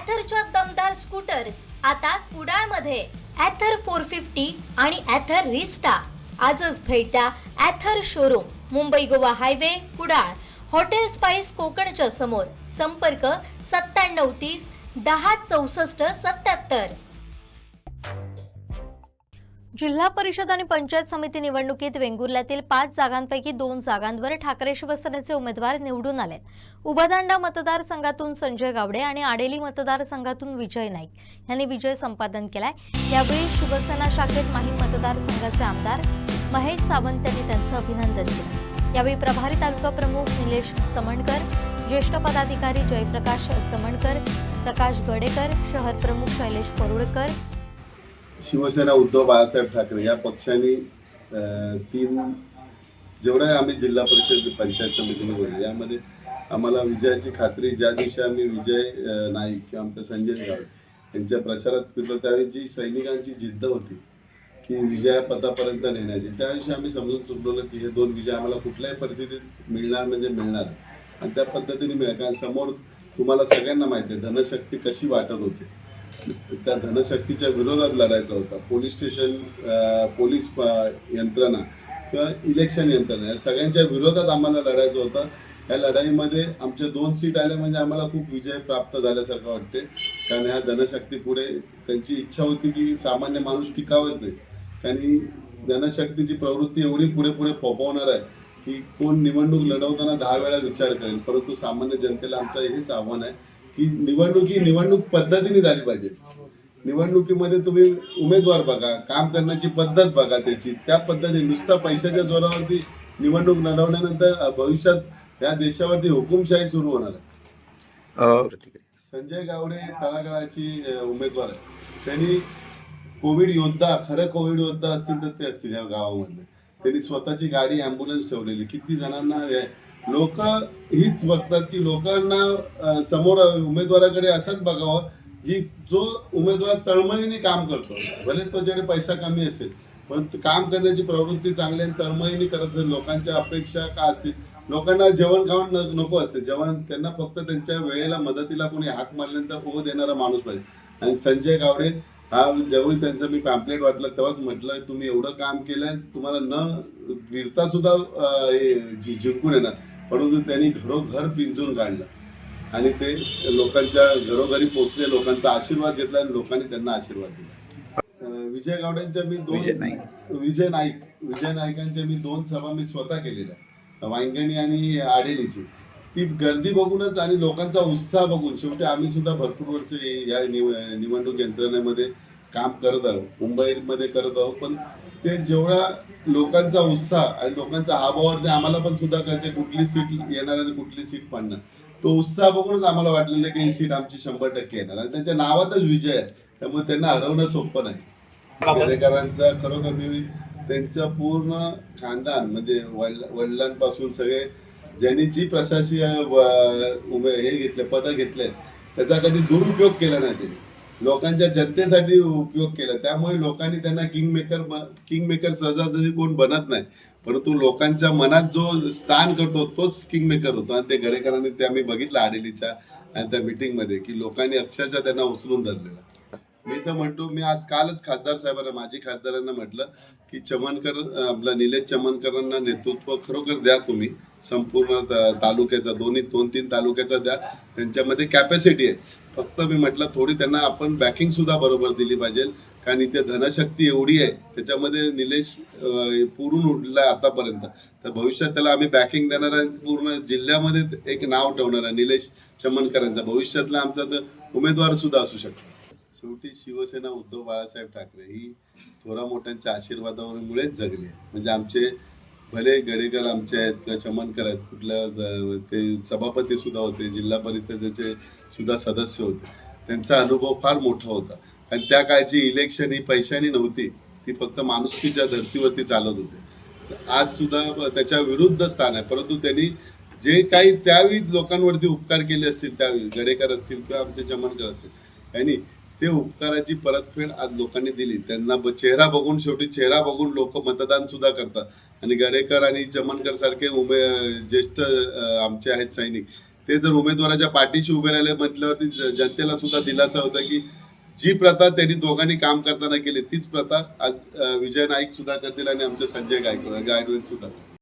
ॲथरच्या दमदार स्कूटर्स आता कुडाळमध्ये. ॲथर 450 आणि ॲथर रिस्टा. आजच भेट द्या Ather showroom, Mumbai Goa highway, Kudal. Hotel spice कोकणच्या समोर. संपर्क 9730 10 64 77. जिल्हा परिषद आणि पंचायत समिती निवडणुकीत वेंगुर्ल्यातील 5 जागांपैकी 2 जागांवर ठाकरे शिवसेनेचे उमेदवार निवडून आले. उभदांडा मतदारसंघातून संजय गावडे आणि आडेली मतदारसंघातून विजय नाईक यांनी विजय संपादन केलाय. यावेळी शिवसेना शाखेत माहीम मतदारसंघाचे आमदार महेश सावंत यांनी त्यांचं अभिनंदन केलं. यावेळी प्रभारी तालुका प्रमुख निलेश चमणकर, ज्येष्ठ पदाधिकारी जयप्रकाश चमणकर, प्रकाश गडेकर, शहर प्रमुख शैलेश परुळकर, शिवसेना उद्धव बाळासाहेब ठाकरे या पक्षांनी 3 जेवढ्या आम्ही जिल्हा परिषद पंचायत समिती निवडली यामध्ये आम्हाला विजयाची खात्री. ज्या दिवशी आम्ही विजय नाईक किंवा आमच्या संजय गावडे यांच्या प्रचारात फिरलो त्यावेळी जी सैनिकांची जिद्द होती की विजयापथापर्यंत नेण्याची, त्याविषयी आम्ही समजून चुकलो की हे 2 विजय आम्हाला कुठल्याही परिस्थितीत मिळणार म्हणजे मिळणार आणि त्या पद्धतीने मिळेल. कारण समोर तुम्हाला सगळ्यांना माहिती आहे धनशक्ती कशी वाटत होती. त्या धनशक्तीच्या विरोधात लढायचा होता. पोलीस स्टेशन, पोलीस यंत्रणा किंवा इलेक्शन यंत्रणा या सगळ्यांच्या विरोधात आम्हाला लढायचं होतं. या लढाईमध्ये आमचे 2 सीट आले म्हणजे आम्हाला खूप विजय प्राप्त झाल्यासारखं वाटते. कारण ह्या धनशक्ती पुढे त्यांची इच्छा होती की सामान्य माणूस टिकावत नाही. कारण धनशक्तीची प्रवृत्ती एवढी पुढे पुढे फोपवणार आहे की कोण निवडणूक लढवताना 10 वेळा विचार करेल. परंतु सामान्य जनतेला आमचं हेच आव्हान आहे की निवडणूक पद्धतीने झाली पाहिजे. निवडणुकीमध्ये तुम्ही उमेदवार बघा, काम करण्याची पद्धत बघा त्याची, त्या पद्धतीने नुसता पैशाच्या जोरावरती निवडणूक लढवल्यानंतर भविष्यात या देशावरती हुकुमशाही सुरू होणार आहे. संजय गावडे तळागाळाची उमेदवार आहे. त्यांनी कोविड योद्धा, खरं कोविड योद्धा असतील तर ते असतील या गावामधले. त्यांनी स्वतःची गाडी, ॲम्ब्युलन्स ठेवलेली. किती जणांना लोक हीच बघतात की लोकांना समोर उमेदवाराकडे असंच बघावं की जो उमेदवार तळमळीने काम करतो. भले तो ज्याने पैसा कमी असेल पण काम करण्याची प्रवृत्ती चांगली आणि तळमळीने करत असेल. लोकांच्या अपेक्षा का असतील, लोकांना जेवण खावण नको असते. जेवण त्यांना फक्त त्यांच्या वेळेला मदतीला कोणी हाक मारल्यानंतर ओ देणारा माणूस पाहिजे. आणि संजय गावडे हा जेव्हा त्यांचं मी पॅम्पलेट वाटलं तेव्हाच म्हटलं तुम्ही एवढं काम केलंय, तुम्हाला न फिरता सुद्धा जिंकून येणार. परंतु त्यांनी घरोघर पिंजून काढलं आणि ते लोकांच्या घरोघरी पोचले, लोकांचा आशीर्वाद घेतला आणि लोकांनी त्यांना आशीर्वाद दिला. विजय गावड्यांच्या मी 2 विजय नाईकांच्या मी 2 सभा मी स्वतः केलेल्या, वांगणी आणि आडेलीची. ती गर्दी बघूनच आणि लोकांचा उत्साह बघून शेवटी आम्ही सुद्धा भरपूर वर्ष या निवडणूक यंत्रणेमध्ये काम करत आहोत, मुंबईमध्ये करत आहोत. पण ते जेवढा लोकांचा उत्साह आणि लोकांचा हावभाव आम्हाला पण सुद्धा कळते कुठली सीट येणार आणि कुठली सीट पडणार. तो उत्साह बघूनच आम्हाला वाटलेलं की ही सीट आमची 100% येणार आणि त्यांच्या नावातच विजय आहे. त्यामुळे त्यांना हरवणं सोपं नाही. खेडेकरांचा खरोखर मी त्यांचं पूर्ण खानदान म्हणजे वडिलांपासून सगळे ज्यांनी जी प्रशासकीय हे घेतले, पदं घेतले, त्याचा कधी दुरुपयोग केला नाही. त्यांनी लोकांच्या जनतेसाठी उपयोग केला. त्यामुळे लोकांनी त्यांना किंगमेकर सहजासहजी कोण बनत नाही, परंतु लोकांच्या मनात जो स्थान करतो तोच किंगमेकर होतो. आणि ते गडेकरांनी ते आम्ही बघितलं आडेलीच्या आणि त्या मीटिंगमध्ये की लोकांनी अक्षरशः त्यांना उचलून धरलेलं. मी तर म्हणतो, मी कालच खासदार साहेबांना, माजी खासदारांना म्हटलं की चमनकर, आपला निलेश चमनकरांना नेतृत्व खरोखर द्या तुम्ही. संपूर्ण तालुक्याचा 2-3 तालुक्याचा द्या. त्यांच्यामध्ये कॅपॅसिटी आहे. फक्त मी म्हटलं थोडी त्यांना आपण बॅकिंग सुद्धा बरोबर दिली पाहिजे. कारण इथे धनशक्ती एवढी आहे, त्याच्यामध्ये निलेश पुरून उठलाय आतापर्यंत. तर भविष्यात त्याला आम्ही बॅकिंग देणार आहे. पूर्ण जिल्ह्यामध्ये एक नाव ठेवणार आहे निलेश चमनकरांचा. भविष्यातला आमचा तर उमेदवार सुद्धा असू शकतो. शेवटी शिवसेना उद्धव बाळासाहेब ठाकरे ही थोरा मोठ्यांच्या आशीर्वादामुळेच जगली आहे. म्हणजे आमचे भले गडेकर आमचे आहेत किंवा चमनकर आहेत, कुठल्या ते सभापती सुद्धा होते, जिल्हा परिषदेचे सुद्धा सदस्य होते. त्यांचा अनुभव फार मोठा होता. आणि त्या काळची इलेक्शन ही पैशाने नव्हती, ती फक्त माणुसकीच्या धर्तीवरती चालत होते. आज सुद्धा त्याच्या विरुद्ध स्थान आहे. परंतु त्यांनी जे काही त्यावेळी लोकांवरती उपकार केले असतील, त्यावेळी गडेकर असतील किंवा आमचे चमनकर असतील, यांनी ते उपकाराची परतफेड आज लोकांनी दिली. त्यांना चेहरा बघून, शेवटी चेहरा बघून लोक मतदान सुद्धा करतात. आणि गडेकर आणि चमनकर सारखे ज्येष्ठ आमचे आहेत सैनिक, ते जर उमेदवाराच्या पाठीशी उभे राहिले म्हटल्यावरती जनतेला सुद्धा दिलासा होता की जी प्रथा त्यांनी दोघांनी काम करताना केली तीच प्रथा आज विजय नाईक सुद्धा करतील आणि आमचे संजय गायकवाड सुद्धा.